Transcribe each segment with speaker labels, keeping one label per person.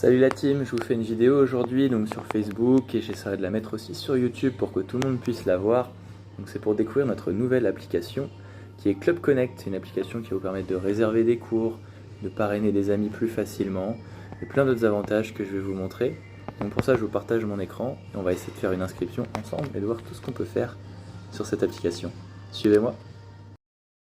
Speaker 1: Salut la team, je vous fais une vidéo aujourd'hui donc sur Facebook et j'essaierai de la mettre aussi sur YouTube pour que tout le monde puisse la voir. Donc c'est pour découvrir notre nouvelle application qui est Club Connect, une application qui va vous permettre de réserver des cours, de parrainer des amis plus facilement et plein d'autres avantages que je vais vous montrer. Donc pour ça je vous partage mon écran et on va essayer de faire une inscription ensemble et de voir tout ce qu'on peut faire sur cette application. Suivez-moi.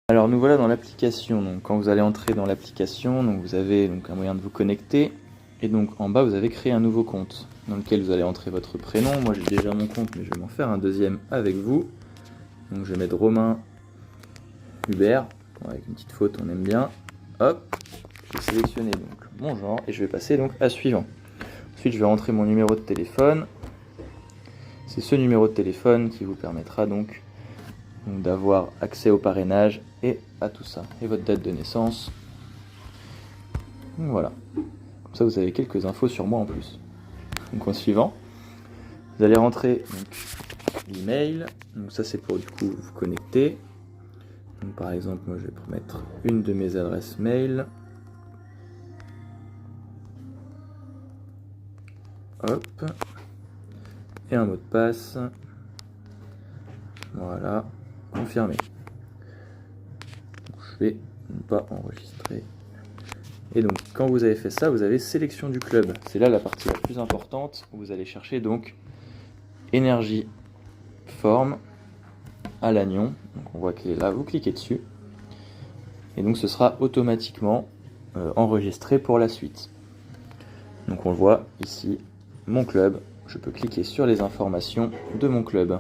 Speaker 1: Alors nous voilà dans l'application. Donc quand vous allez entrer dans l'application, donc vous avez donc un moyen de vous connecter. Et donc en bas vous avez créé un nouveau compte dans lequel vous allez entrer votre prénom. Moi j'ai déjà mon compte mais je vais m'en faire un deuxième avec vous. Donc je vais mettre Romain Hubert, avec une petite faute on aime bien. Hop, je vais sélectionner donc mon genre et je vais passer donc à suivant. Ensuite je vais rentrer mon numéro de téléphone. C'est ce numéro de téléphone qui vous permettra donc d'avoir accès au parrainage et à tout ça. Et votre date de naissance. Donc, voilà. Comme ça vous avez quelques infos sur moi en plus. Donc en suivant, vous allez rentrer l'email. Donc ça c'est pour du coup vous connecter. Donc par exemple moi je vais mettre une de mes adresses mail. Hop. Et un mot de passe. Voilà. Confirmer. Donc, je vais ne pas enregistrer. Et donc quand vous avez fait ça, vous avez sélection du club. C'est là la partie la plus importante où vous allez chercher donc énergie forme à Lannion. Donc on voit qu'elle est là, vous cliquez dessus. Et donc ce sera automatiquement enregistré pour la suite. Donc on le voit ici, mon club. Je peux cliquer sur les informations de mon club.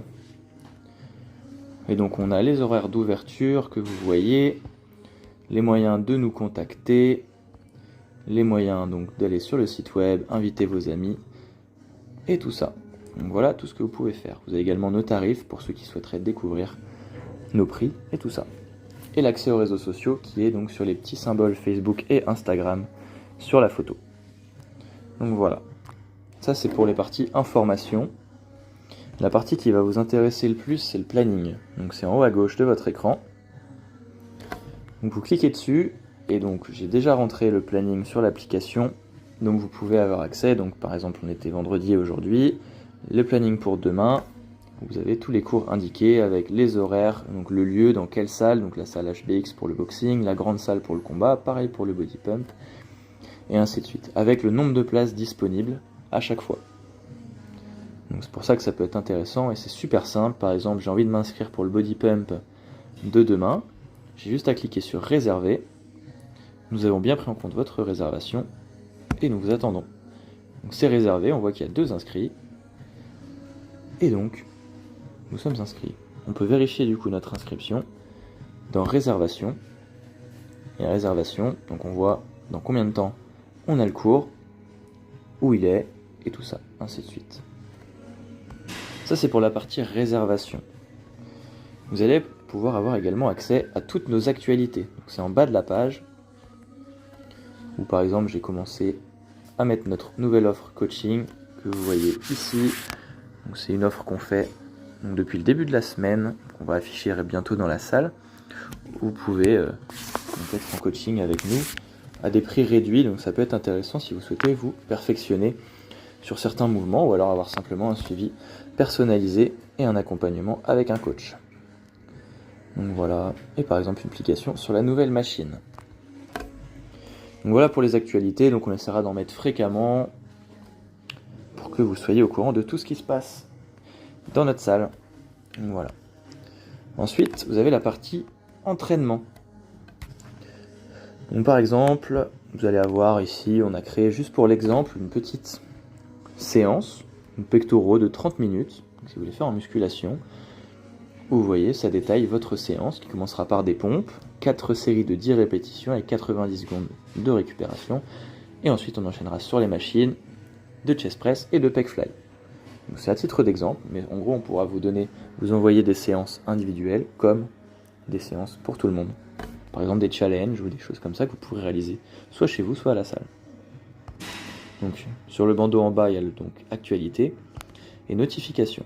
Speaker 1: Et donc on a les horaires d'ouverture que vous voyez, les moyens de nous contacter, les moyens donc d'aller sur le site web, inviter vos amis et tout ça. Donc voilà tout ce que vous pouvez faire. Vous avez également nos tarifs pour ceux qui souhaiteraient découvrir nos prix et tout ça. Et l'accès aux réseaux sociaux qui est donc sur les petits symboles Facebook et Instagram sur la photo. Donc voilà. Ça c'est pour les parties information. La partie qui va vous intéresser le plus c'est le planning. Donc c'est en haut à gauche de votre écran. Donc vous cliquez dessus. Et donc j'ai déjà rentré le planning sur l'application, donc vous pouvez avoir accès. Donc par exemple on était vendredi aujourd'hui, le planning pour demain, vous avez tous les cours indiqués avec les horaires, donc le lieu, dans quelle salle, donc la salle HBX pour le boxing, la grande salle pour le combat, pareil pour le body pump, et ainsi de suite, avec le nombre de places disponibles à chaque fois. Donc c'est pour ça que ça peut être intéressant et c'est super simple. Par exemple j'ai envie de m'inscrire pour le body pump de demain, j'ai juste à cliquer sur réserver. Nous avons bien pris en compte votre réservation et nous vous attendons. Donc c'est réservé, on voit qu'il y a 2 inscrits. Et donc, nous sommes inscrits. On peut vérifier du coup notre inscription dans réservation. Et réservation, donc on voit dans combien de temps on a le cours, où il est, et tout ça, ainsi de suite. Ça c'est pour la partie réservation. Vous allez pouvoir avoir également accès à toutes nos actualités. C'est en bas de la page. Où par exemple j'ai commencé à mettre notre nouvelle offre coaching que vous voyez ici. C'est une offre qu'on fait donc, depuis le début de la semaine, qu'on va afficher bientôt dans la salle. Vous pouvez être en coaching avec nous à des prix réduits, donc ça peut être intéressant si vous souhaitez vous perfectionner sur certains mouvements ou alors avoir simplement un suivi personnalisé et un accompagnement avec un coach. Donc voilà, et par exemple une application sur la nouvelle machine. Donc voilà pour les actualités, donc on essaiera d'en mettre fréquemment pour que vous soyez au courant de tout ce qui se passe dans notre salle. Donc voilà. Ensuite, vous avez la partie entraînement. Donc par exemple, vous allez avoir ici, on a créé juste pour l'exemple une petite séance, une pectoraux de 30 minutes, donc si vous voulez faire en musculation. Où vous voyez, ça détaille votre séance qui commencera par des pompes, 4 séries de 10 répétitions avec 90 secondes de récupération. Et ensuite, on enchaînera sur les machines de chest press et de pec fly. Donc c'est à titre d'exemple, mais en gros, on pourra vous envoyer des séances individuelles comme des séances pour tout le monde. Par exemple, des challenges ou des choses comme ça que vous pourrez réaliser soit chez vous, soit à la salle. Donc sur le bandeau en bas, il y a donc actualité et notification.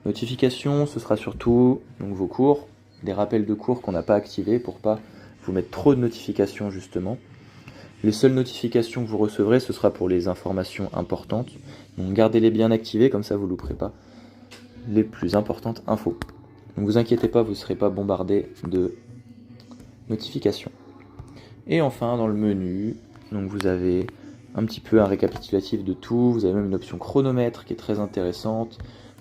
Speaker 1: Notification, ce sera surtout donc, vos cours, des rappels de cours qu'on n'a pas activés pour pas vous mettre trop de notifications justement. Les seules notifications que vous recevrez, ce sera pour les informations importantes. Donc gardez-les bien activées, comme ça vous ne louperez pas les plus importantes infos. Ne vous inquiétez pas, vous ne serez pas bombardé de notifications. Et enfin, dans le menu, donc vous avez un petit peu un récapitulatif de tout. Vous avez même une option chronomètre qui est très intéressante,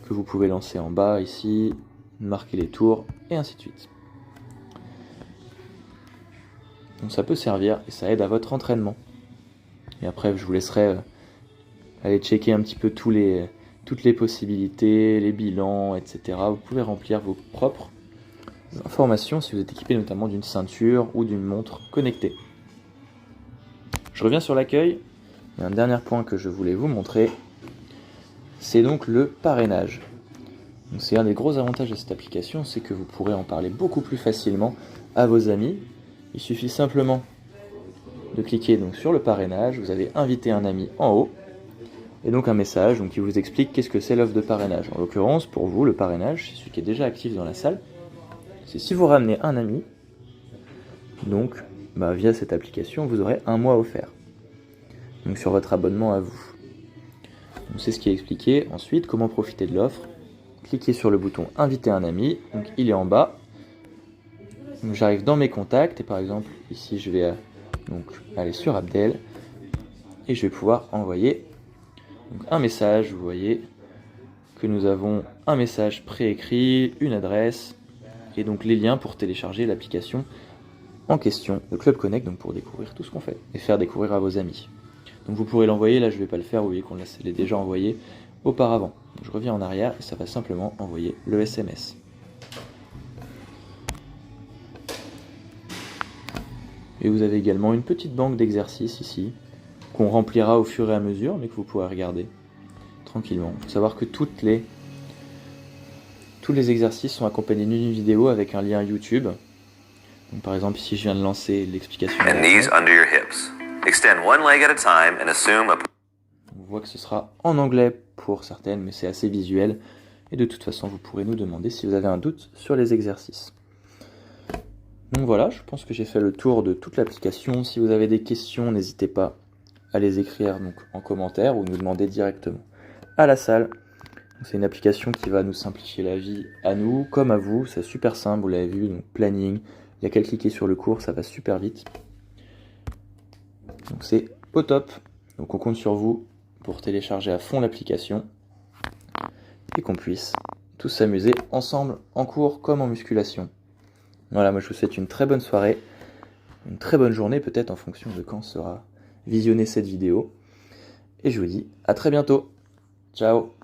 Speaker 1: que vous pouvez lancer en bas ici, marquer les tours, et ainsi de suite. Donc ça peut servir et ça aide à votre entraînement. Et après, je vous laisserai aller checker un petit peu toutes les possibilités, les bilans, etc. Vous pouvez remplir vos propres informations si vous êtes équipé notamment d'une ceinture ou d'une montre connectée. Je reviens sur l'accueil. Il y a un dernier point que je voulais vous montrer. C'est donc le parrainage. Donc c'est un des gros avantages de cette application, c'est que vous pourrez en parler beaucoup plus facilement à vos amis. Il suffit simplement de cliquer donc sur le parrainage. Vous avez invité un ami en haut. Et donc un message qui vous explique qu'est-ce que c'est l'offre de parrainage. En l'occurrence, pour vous, le parrainage, c'est celui qui est déjà actif dans la salle. C'est si vous ramenez un ami, donc via cette application, vous aurez 1 mois offert. Donc sur votre abonnement à vous. Donc c'est ce qui est expliqué. Ensuite, comment profiter de l'offre. Cliquez sur le bouton inviter un ami, donc il est en bas. Donc j'arrive dans mes contacts et par exemple ici je vais aller sur Abdel et je vais pouvoir envoyer un message. Vous voyez que nous avons un message préécrit, une adresse et donc les liens pour télécharger l'application en question, le Club Connect, donc pour découvrir tout ce qu'on fait et faire découvrir à vos amis. Donc vous pourrez l'envoyer, là je ne vais pas le faire, vous voyez qu'on l'est déjà envoyé auparavant. Donc je reviens en arrière et ça va simplement envoyer le SMS. Et vous avez également une petite banque d'exercices ici, qu'on remplira au fur et à mesure, mais que vous pourrez regarder tranquillement. Il faut savoir que tous les exercices sont accompagnés d'une vidéo avec un lien YouTube. Donc, par exemple, ici je viens de lancer l'explication. On voit que ce sera en anglais pour certaines, mais c'est assez visuel. Et de toute façon, vous pourrez nous demander si vous avez un doute sur les exercices. Donc voilà, je pense que j'ai fait le tour de toute l'application. Si vous avez des questions, n'hésitez pas à les écrire en commentaire ou nous demander directement à la salle. C'est une application qui va nous simplifier la vie à nous comme à vous. C'est super simple, vous l'avez vu, donc planning. Il n'y a qu'à cliquer sur le cours, ça va super vite. Donc c'est au top. Donc on compte sur vous pour télécharger à fond l'application et qu'on puisse tous s'amuser ensemble en cours comme en musculation. Voilà, moi je vous souhaite une très bonne soirée, une très bonne journée peut-être en fonction de quand sera visionnée cette vidéo. Et je vous dis à très bientôt. Ciao.